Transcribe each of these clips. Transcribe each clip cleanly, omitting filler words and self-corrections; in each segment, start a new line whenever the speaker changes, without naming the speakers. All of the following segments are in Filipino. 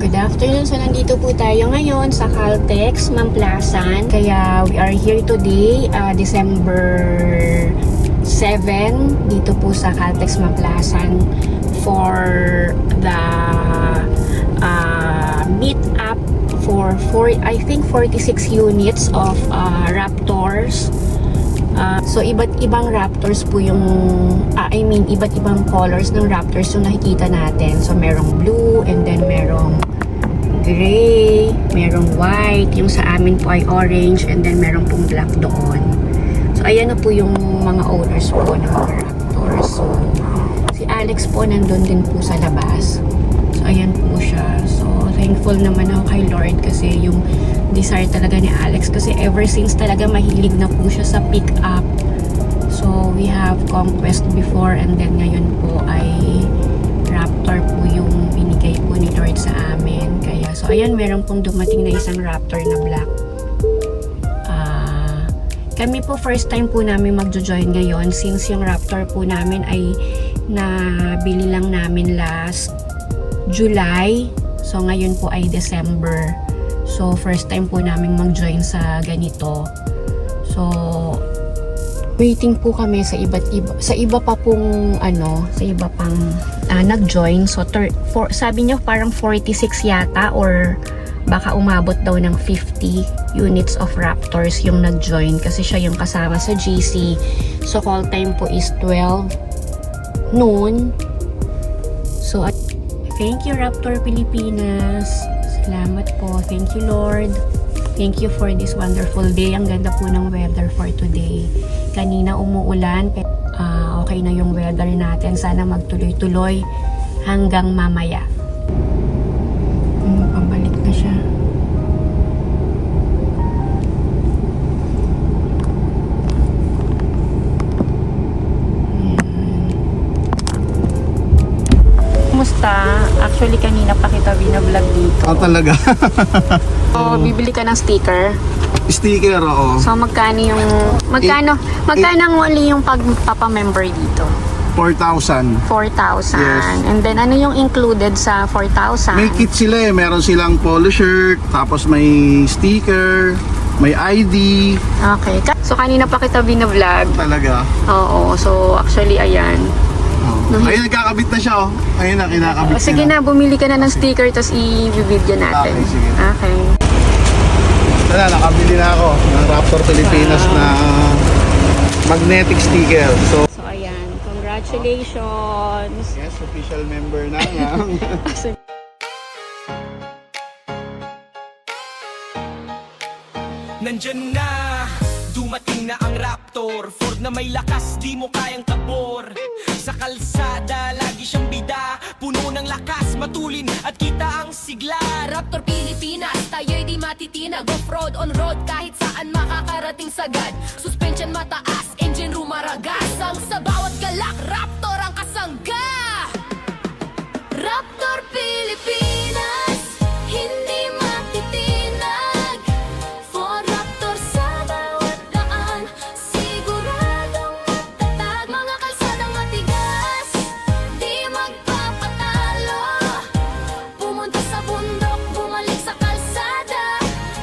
Good afternoon. So, nandito po tayo ngayon sa Caltex, Mamplasan. Kaya, we are here today, December 7, dito po sa Caltex, Mamplasan for the meet-up for I think 46 units of Raptors. So, iba't ibang Raptors po yung, iba't ibang colors ng Raptors yung nakikita natin. So, merong blue, and then merong gray, merong white, yung sa amin po ay orange, and then merong pong black doon. So, ayan na po yung mga owners po ng mga Raptors. So, si Alex po nandun din po sa labas. So, ayan po siya. So, thankful naman ako kay Lord kasi yung desire talaga ni Alex kasi ever since talaga mahilig na po siya sa pick up. So, we have Conquest before, and then ngayon po ay Raptor po yung binigay po ni Lord sa amin. Kaya, so ayan, meron pong dumating na isang Raptor na black. Kami po first time po namin magjo-join ngayon since yung Raptor po namin ay nabili lang namin last July. So ngayon po ay December. So first time po namin mag-join sa ganito. So waiting po kami sa iba pa pong sa iba pang nag-join. So sabi niyo parang 46 yata or baka umabot daw ng 50 units of Raptors yung nag-join kasi siya yung kasama sa GC. So call time po is 12 noon. So thank you Raptor Pilipinas. Salamat po. Thank you Lord. Thank you for this wonderful day. Ang ganda po ng weather for today. Kanina umuulan, okay na yung weather natin. Sana magtuloy-tuloy hanggang mamaya. Pabalik na siya. Kumusta? Actually, kanina pa kita binablog dito.
Talaga?
So, bibili ka ng sticker.
Sticker, oo.
So, magkano ang wali yung pagpapamember dito?
4,000.
4,000.
Yes.
And then, ano yung included sa 4,000?
May kit sila eh. Meron silang polo shirt, tapos may sticker, may ID.
Okay. So, kanina pa kita binablog.
Talaga?
Oo. So, actually, ayan.
Oh. Ayun, nagkakabit na siya, oh. Ayun na, kinakabit
Sige na, bumili ka na ng sticker, tapos i-video natin.
Okay, sige.
Okay.
Tala, nakabili na ako ng Raptor Pilipinas na magnetic sticker. So,
Ayan. Congratulations.
yes, official member na nga.
Nandyan na, dumating na ang Raptor. Ford na may lakas, di mo kayang tabor. Sa kalsada, lagi siyang bida. Puno ng lakas, matulin at kita ang sigla.
Raptor Pilipinas, tayo'y di matitinag. Off-road, on-road, kahit saan makakarating sagad. Suspension mataas, engine rumaragas. Ang sa bawat galak, Raptor ang kasangga. Raptor Pilipinas, hindi matitinag. For Raptor sa bawat daan, siguradong matatag. Mga kalsadang matigas, di magpapatalo. Pumunta sa bundok, bumalik sa kalsada.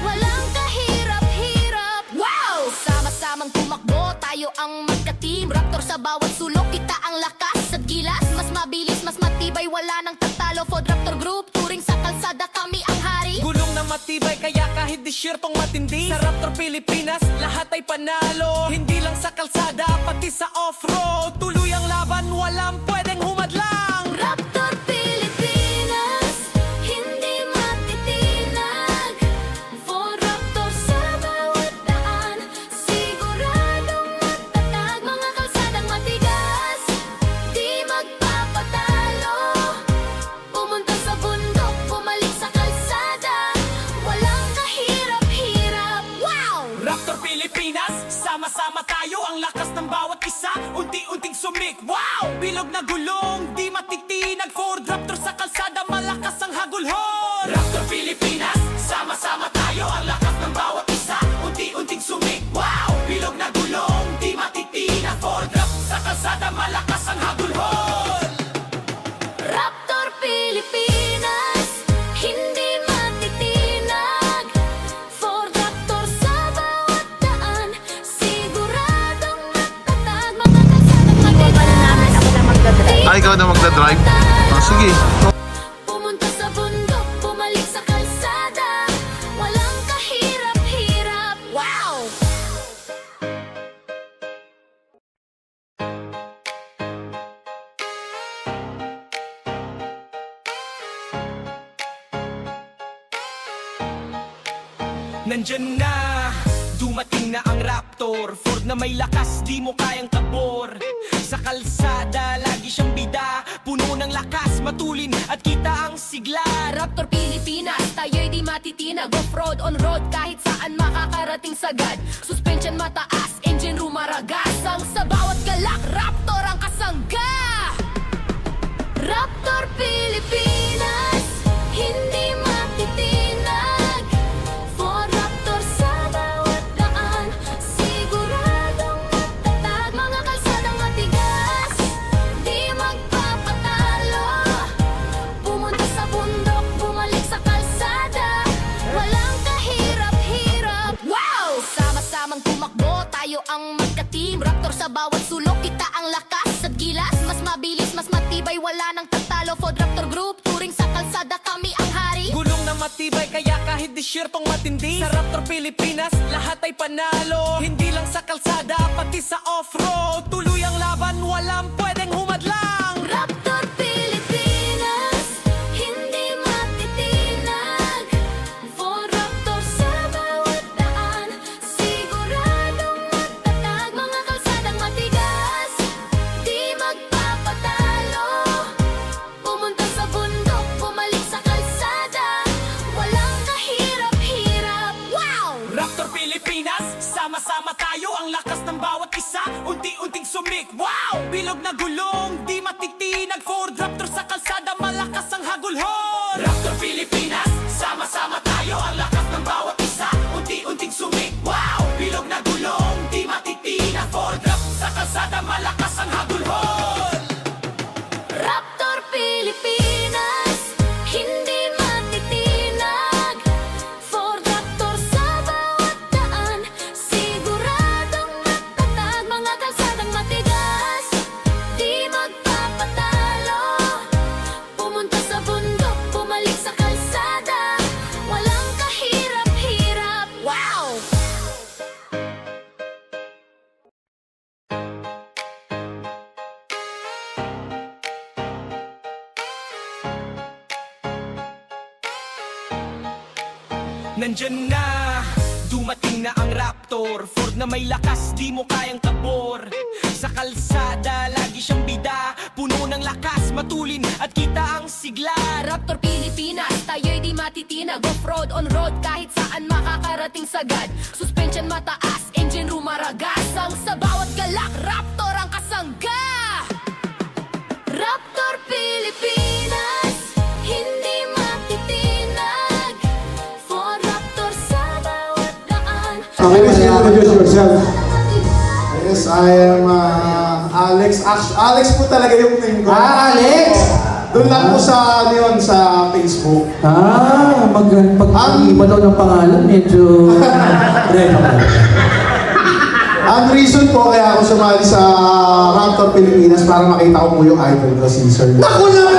Walang kahirap-hirap. Wow! Sama-samang tumakbo, tayo ang magka-team. Raptor sa bawat sulok, kita ang lakas at gilas. Mas mabilis, mas matibay, wala nang tatalo. Ford Raptor Group, touring sa kalsada, kami ang hari.
Gulong na matibay, kaya kahit disyertong matindi. Sa Raptor Pilipinas, lahat ay panalo. Hindi lang sa kalsada, pati sa off-road. Tuloy ang laban, walang pwedeng humadlang.
Raptor Pilipinas, hindi matitinag. For Raptor sa bawat daan, siguradong matatag. Mga kalsadang matigas, di magpapatalo. Pumunta sa bundok, bumalik sa kalsada. Walang kahirap-hirap. Wow!
Raptor Pilipinas, sama-sama tayo. Ang lakas ng bawat isa, unti-unting sumik. Wow! Bilog na gulong, di matitinag. Ford Raptor sa kalsada, malakas ang hagulhol. Raptor Pilipinas, sama-sama tayo. Ang lakas ng bawat isa, unti-unting sumik. Wow! Bilog na gulong, di matitinag. Ford Raptor sa kalsada, malakas ang hagulhol.
Raptor Pilipinas, hindi
ikaw na magdadrive? Sige.
Pumunta sa bundok, bumalik sa kalsada. Walang kahirap-hirap. Wow!
Nandyan na, dumating na ang Raptor. Ford na may lakas, di mo kayang tabor. Sa kalsada, lagi siyang bida. Puno ng lakas, matulin at kita ang sigla.
Raptor Pilipinas, tayo'y di matitinag. Off-road, on-road, kahit saan makakarating sagad. Suspension mataas, engine rumaragas. Ang sa bawat galak, Raptor ang kasangga. Raptor Pilipinas, hindi matitinag. For Raptor sa bawat daan, siguradong matatag. Mga kalsadang matigas, di magpapatalo. Pumunta sa bundok, bumalik sa kalsada. Walang kahirap-hirap. Wow! Sama-samang tumakbo, tayo ang magka-team. Raptor sa bawat sulok, kita ang lakas at gilas. Mas mabilis, mas matibay, wala nang tatalo. Ford Raptor Group, touring sa kalsada, kami ang hari.
Gulong na matibay, kaya kahit disyertong matindi. Sa Raptor Pilipinas, lahat ay panalo. Hindi lang sa kalsada, pati sa off-road. Tuloy ang laban, walang pwedeng humadlang.
Raptor Pilipinas, hindi matitinag. For Raptor sa bawat daan, siguradong matatag. Mga kalsadang matigas, di magpapatalo. Pumunta sa bundok, bumalik sa kalsada. Walang kahirap-hirap. Wow!
Raptor Pilipinas, sama-sama tayo. Ang lakas ng bawat isa, unti-unting sumik. Wow! Bilog na gulong, di matitinag. Ford Raptor sa kalsada, malakas ang hagulhol. Raptor Pilipinas, sama-sama tayo. Ang lakas ng bawat isa, unti-unting sumik. Wow! Bilog na gulong, di matitinag. Ford Raptor sa kalsada, malakas ang hagulhol.
Raptor Pilipinas, hindi matitinag. For Raptor sa bawat daan, siguradong matatag. Mga kalsadang matigas, di magpapatalo. Pumunta sa bundok, bumalik sa kalsada. Walang kahirap-hirap. Wow!
Nandyan na, dumating na ang Raptor. Ford na may lakas, di mo kayang tabor. Sa kalsada, lagi siyang bida. Puno ng lakas, matulin at kita ang sigla.
Raptor Pilipinas, tayo'y di matitinag. Off-road, on-road, kahit saan makakarating sagad. Suspension mataas, engine rumaragas. Ang sa bawat galak, Raptor ang kasangga. Raptor Pilipinas, hindi matitinag. For Raptor sa bawat daan.
Okay, please introduce yourself.
Yes, I am Alex. Alex po talaga yung name ko.
Alex!
Doon lang po sa, yun, sa Facebook.
Pag-iba daw ng pangalan, medyo...
Ang reason po kaya ako sumali sa Raptor Pilipinas para makita ko po yung idol ko, si Sir.
Naku naman!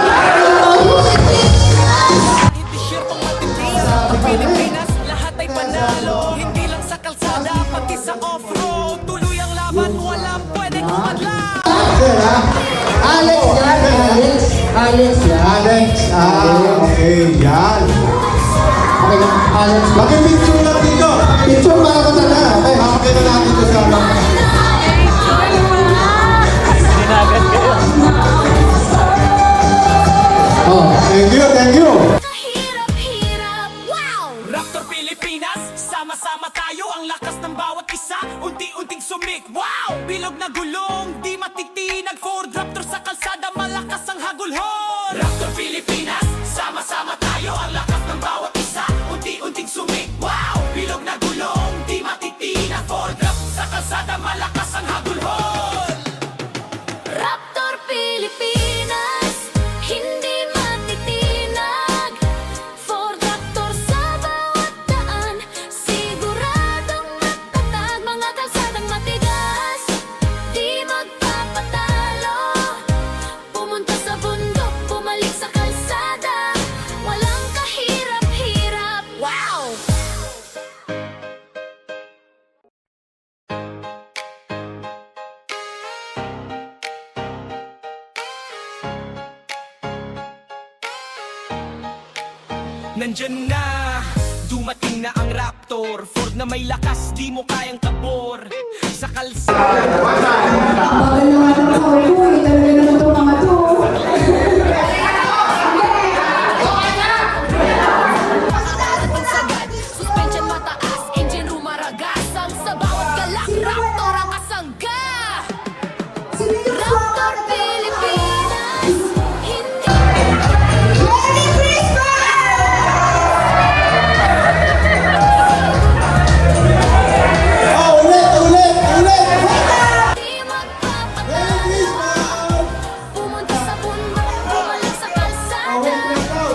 Kahit disyertong matindi. Sa Pilipinas, lahat ay panalo. Hindi lang sa kalsada, pati sa off-road. Tuloy ang laban, walang pwedeng humadlang.
Alex yan, Alex. Alex yan.
Alex. Okay, yan.
Okay lang, Alex.
Pag-picture lang dito.
Picture para ko na. Okay.
Makakita natin ito sa
Oh.
Thank you, thank you.
Kahirap-hirap. Wow!
Raptor Pilipinas, sama-sama tayo. Ang lakas ng bawat isa, unti-unting sumik. Wow! Bilog na gulong, di matitinag. Ford Raptor sa kalsada, malakas ang hagulhol. Raptor Pilipinas, sama-sama tayo. Ang lakas ng bawat isa, unti-unting sumik. Wow! Bilog na gulong, di matitinag. Ford Raptor sa kalsada, malakas ang hagulhol.
Raptor Pilipinas, hindi matitinag. For Raptor sa bawat daan, siguradong matatag. Mga kalsadang matigas, di magpapatalo. Pumunta sa
Nandyan na, dumating na ang Raptor. Ford na may lakas, di mo kayang tabor. Sa kalsada
Bagal na nga ng power ko eh. Talaga naman itong mga to.
Pagdarating sagad, suspension mataas, engine rumaragasang sa bawat galak, Raptor ang kasangga. Raptor Pilipinas, hindi. Merry Christmas!
Oh, ulit!
Di magpapatalo. Pumunta sa bundok, bumalik sa kalsada.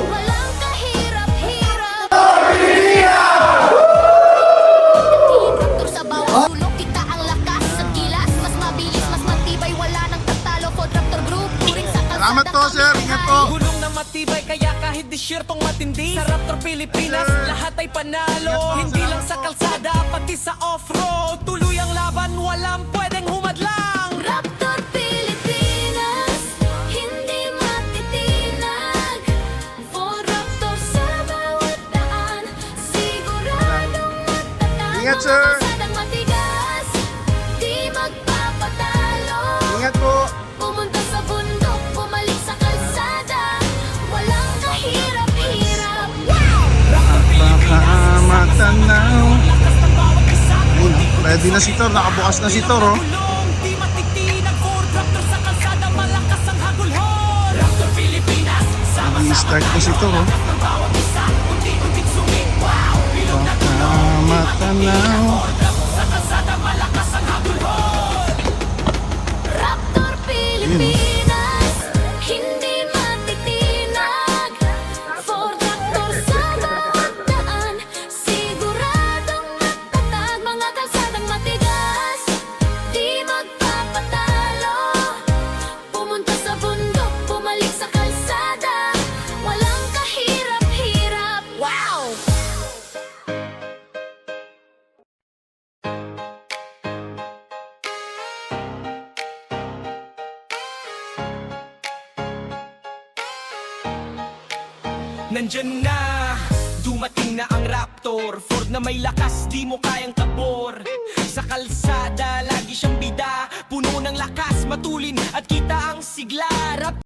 Walang kahirap-hirap. Raptor sa bawat sulok, kita ang lakas sa gilas. Mas mabilis, mas matibay, wala nang tatalo. Ford Raptor Group, turing sa kalsada.
Salamat po, sir. Ingat po.
gulong na matibay, kaya kahit disyertong matindi, sa Raptor Pilipinas, lahat ay panalo. Hindi lang sa kalsada, pati sa off-road. Tuloy ang laban, walang pwedeng humadlang.
Raptor Pilipinas, hindi matitinag. For Raptor sa bawat daan, siguradong matatag.
Ingat, sir.
Mga kalsadang matigas, di magpapatalo.
Ingat po.
Pumunta sa bundok, bumalik sa kalsada. Walang kahirap-hirap.
Baka matanaw. Ayun, ready na si Tor. Nakabukas na si Tor, oh.
Gulong, di matitinag. Ford Raptor sa kalsada, malakas ang hagulhol. Raptor Pilipinas,
Nag-start na si Tor, oh.
bawat isa, unti-unting sumik. Wow, bilog na
Baka matanaw.
sa kalsada, malakas ang hagulhol.
Raptor Pilipinas, hindi matitinag. Ford Raptor sa bawat daan, siguradong matatag. Mga kalsadang matigas, di magpapatalo. Pumunta sa bundok, bumalik sa kalsada. Walang kahirap-hirap. Wow!
Nandyan na, dumating na ang Raptor. Ford na may lakas, di mo kayang tabor. Sa kalsada, lagi siyang bida. Puno ng lakas, matulin at kita ang sigla.